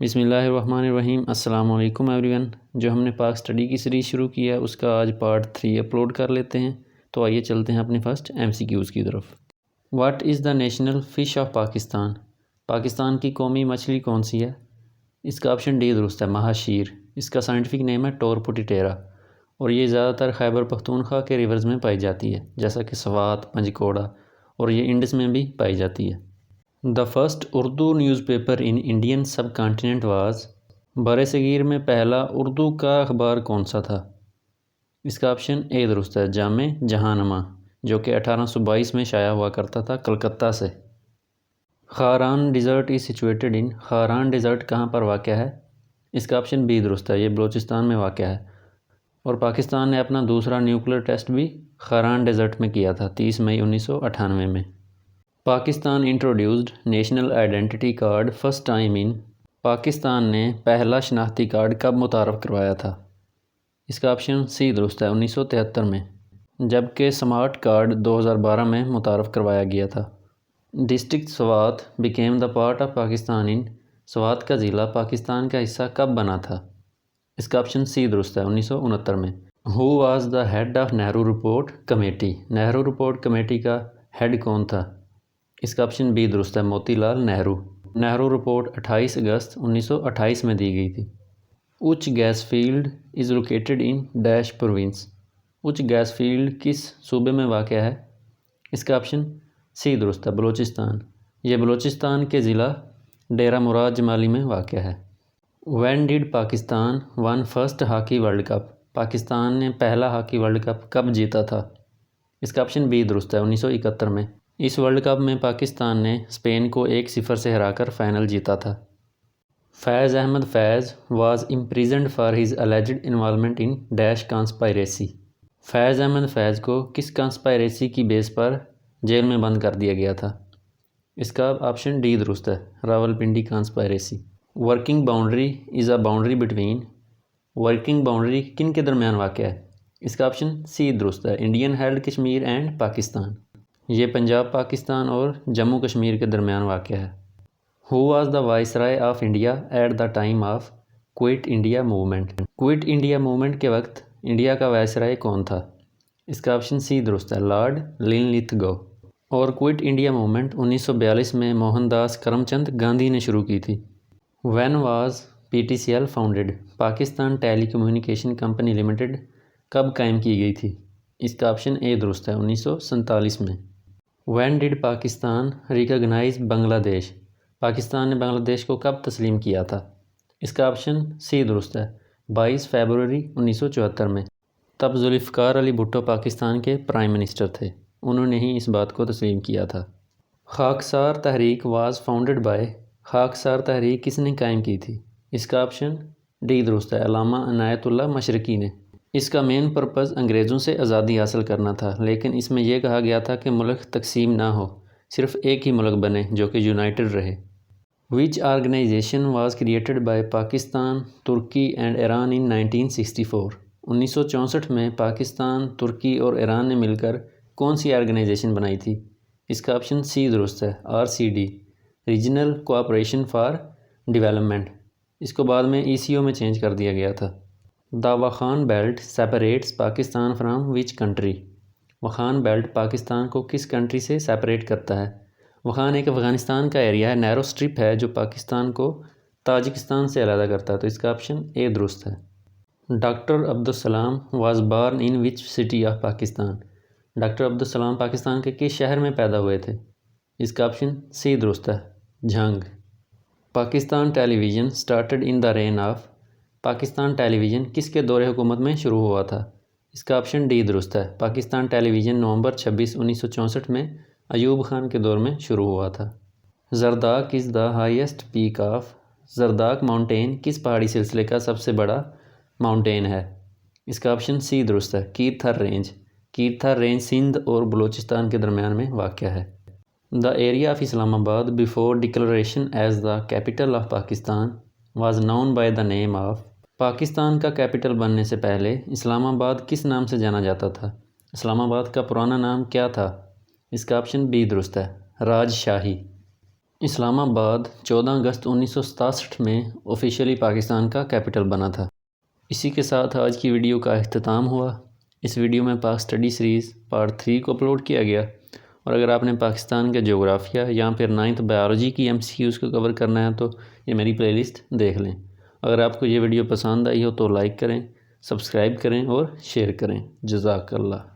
بسم اللہ الرحمن الرحیم۔ السلام علیکم ایوری ون۔ جو ہم نے پاک اسٹڈی کی سیریز شروع کی ہے اس کا آج پارٹ 3 اپلوڈ کر لیتے ہیں، تو آئیے چلتے ہیں اپنے فرسٹ MCQs کی طرف۔ What is the national fish of Pakistan? Pakistan کی قومی مچھلی کون سی ہے؟ اس کا آپشن ڈی درست ہے، ماہا شیر۔ اس کا سائنٹیفک نیم ہے ٹورپوٹیٹیرا، اور یہ زیادہ تر خیبر پختونخوا کے ریورز میں پائی جاتی ہے، جیسا کہ سوات، پنجکوڑا، اور یہ انڈس میں بھی پائی جاتی ہے۔ The first Urdu news paper in Indian sub continent was, بر صغیر میں پہلا اردو کا اخبار کون سا تھا؟ اس کا آپشن اے درست ہے، جامع جہانامہ، جو کہ 1822 میں شائع ہوا کرتا تھا کلکتہ سے۔ Kharan desert is situated in, Kharan desert کہاں پر واقع ہے؟ اس کا آپشن بی درست ہے، یہ بلوچستان میں واقع ہے، اور پاکستان نے اپنا دوسرا نیوکلیر ٹیسٹ بھی خاران ڈیزرٹ میں کیا تھا 30 مئی 1998 میں۔ Pakistan introduced national identity card first time in, Pakistan نے پہلا شناختی کارڈ کب متعارف کروایا تھا؟ اس کا آپشن سی درست ہے، 1973 میں، جبکہ سمارٹ کارڈ 2012 میں متعارف کروایا گیا تھا۔ District Swat became the part of Pakistan in, Swat کا ضلع پاکستان کا حصہ کب بنا تھا؟ اس کا آپشن سی درست ہے، 1969 میں۔ Who was the head of Nehru report committee, Nehru report committee کا ہیڈ کون تھا؟ اس کا آپشن بی درست ہے، موتی لال نہرو۔ نہرو رپورٹ 28 اگست 1928 میں دی گئی تھی۔ Uch gas field is located in which province, Uch gas field کس صوبے میں واقع ہے؟ اس کا آپشن سی درست ہے، بلوچستان، یہ بلوچستان کے ضلع ڈیرہ مراد جمالی میں واقع ہے۔ When did Pakistan won first hockey world cup, Pakistan نے پہلا ہاکی ورلڈ کپ کب جیتا تھا؟ اس کا آپشن بی درست ہے، 1971 میں۔ اس ورلڈ کپ میں پاکستان نے اسپین کو 1-0 سے ہرا کر فائنل جیتا تھا۔ Faiz Ahmed Faiz was imprisoned for his alleged involvement in dash conspiracy, Faiz Ahmed Faiz کو کس کانسپائریسی کی بیس پر جیل میں بند کر دیا گیا تھا؟ اس کا آپشن ڈی درست ہے، Rawalpindi conspiracy. Working boundary is a boundary between, working boundary کن کے درمیان واقع ہے؟ اس کا آپشن سی درست ہے، Indian held Kashmir and Pakistan, یہ پنجاب پاکستان اور جموں کشمیر کے درمیان واقع ہے۔ Who was the viceroy of India at the time of quit India movement, quit India movement کے وقت انڈیا کا وائسرائے کون تھا؟ اس کا آپشن سی درست ہے، لارڈ لنلیتھگو، اور کوئٹ انڈیا موومنٹ 1942 میں موہن داس کرم چند گاندھی نے شروع کی تھی۔ When was PTCL founded, Pakistan telecommunication company limited کب قائم کی گئی تھی؟ اس کا آپشن اے درست ہے، 1947 میں۔ وین ڈیڈ پاکستان ریکگنائز بنگلہ دیش، پاکستان نے بنگلہ دیش کو کب تسلیم کیا تھا؟ اس کا آپشن سی درست ہے، 22 فروری 1974 میں، تب ذوالفقار علی بھٹو پاکستان کے پرائم منسٹر تھے، انہوں نے ہی اس بات کو تسلیم کیا تھا۔ خاکسار تحریک واز فاؤنڈیڈ بائی، خاکسار تحریک کس نے قائم کی تھی؟ اس کا آپشن ڈی درست ہے، علامہ عنایت اللہ مشرقی نے۔ اس کا مین پرپز انگریزوں سے آزادی حاصل کرنا تھا، لیکن اس میں یہ کہا گیا تھا کہ ملک تقسیم نہ ہو، صرف ایک ہی ملک بنے جو کہ یونائٹڈ رہے۔ Which organisation was created by Pakistan, Turkey and Iran in 1964، 1964 میں پاکستان، ترکی اور ایران نے مل کر کون سی آرگنائزیشن بنائی تھی؟ اس کا آپشن سی درست ہے، RCD، regional cooperation for development, اس کو بعد میں ECO میں چینج کر دیا گیا تھا۔ The Wakhan belt separates Pakistan from which country, Wakhan belt Pakistan کو کس کنٹری سے سیپریٹ کرتا ہے؟ واخان ایک افغانستان کا ایریا ہے، نیرو سٹرپ ہے جو پاکستان کو تاجکستان سے علیحدہ کرتا ہے، تو اس کا آپشن اے درست ہے۔ Doctor Abdus Salam was born in which city of Pakistan, doctor Abdus Salam Pakistan کے کس شہر میں پیدا ہوئے تھے؟ اس کا آپشن سی درست ہے، Jhang. Pakistan television started in the reign of, Pakistan television کس کے دور حکومت میں شروع ہوا تھا؟ اس کا آپشن ڈی درست ہے، پاکستان ٹیلی ویژن نومبر 26 1964 میں ایوب خان کے دور میں شروع ہوا تھا۔ Zardak is the highest peak of, Zardak mountain کس پہاڑی سلسلے کا سب سے بڑا ماؤنٹین ہے؟ اس کا آپشن سی درست ہے، کیرتھر رینج، کیرتھر رینج سندھ اور بلوچستان کے درمیان میں واقع ہے۔ The area of Islamabad before declaration as the capital of Pakistan was known by the name of, Pakistan کا کیپٹل بننے سے پہلے اسلام آباد کس نام سے جانا جاتا تھا؟ اسلام آباد کا پرانا نام کیا تھا؟ اس کا آپشن بی درست ہے، راج شاہی۔ اسلام آباد 14 اگست 1967 میں آفیشیلی پاکستان کا کیپٹل بنا تھا۔ اسی کے ساتھ آج کی ویڈیو کا اختتام ہوا۔ اس ویڈیو میں پاک اسٹڈی سیریز پارٹ 3 کو اپلوڈ کیا گیا، اور اگر آپ نے پاکستان کا جغرافیہ یا پھر 9th بایولوجی کی MCQs کو کور کرنا ہے تو یہ میری پلے لسٹ دیکھ لیں۔ اگر آپ کو یہ ویڈیو پسند آئی ہو تو لائک کریں، سبسکرائب کریں اور شیئر کریں۔ جزاک اللہ۔